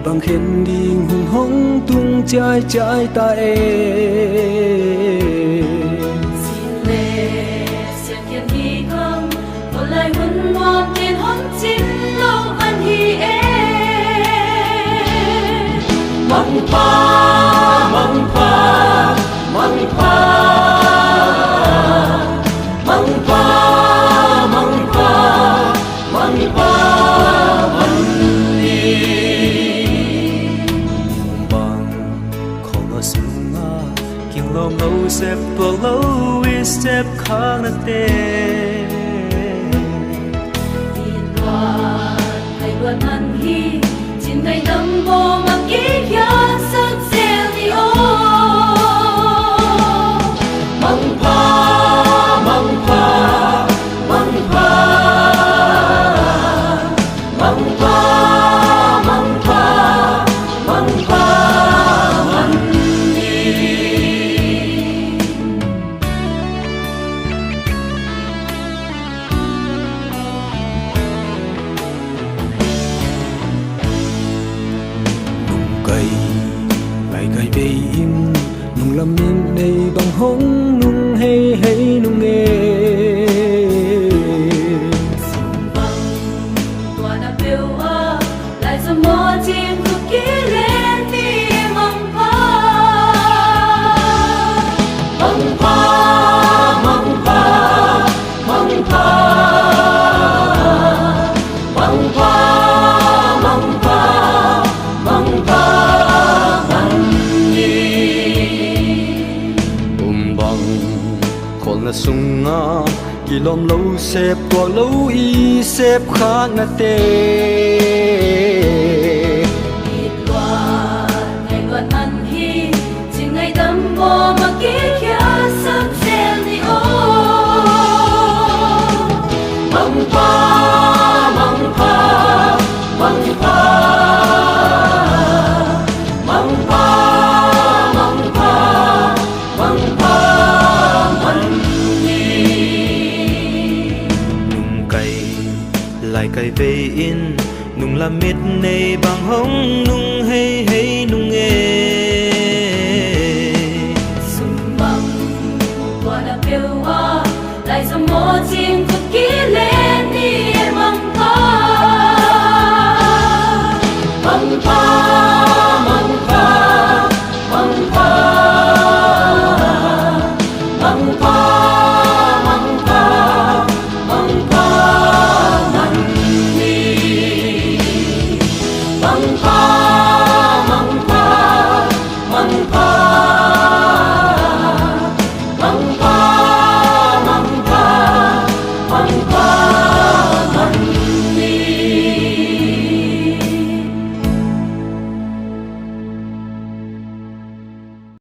bằng khen đi hùng hống tung trái trái ta xin lệ xin kiên hi không một lời huân ngoan tiền hôn chín lâu ăn hi mong pa mong pa mong pa mong pa mong pa mong pa lom lâu xếp tuột lâu ít xếp khang nát tê tiền loạn hay loạn ăn hi trên ngày đâm bò mặc kỹ kia sắc xeo đi ô mong pa mong pa mong pa mong pa mong pa mong pa ngày về im nung lâm miên đây bằng hống nung hay hay nung nghe bằng tua đã biểu ơ lại cho mơ chim cực kỹ lên đi mong pa mong pa mong pa mong pa mong pa mong pa mong pa là sung nga kỳ lom lâu xếp qua lâu y xếp khác na tê ít loạn ngày loạn ăn hi chỉ ngày đâm bò mà kỹ kia sắc xeo đi ô mong pa mong pa mong pa mong pa mong pa mong pa lại cày về in nung làm mít này bằng hống nung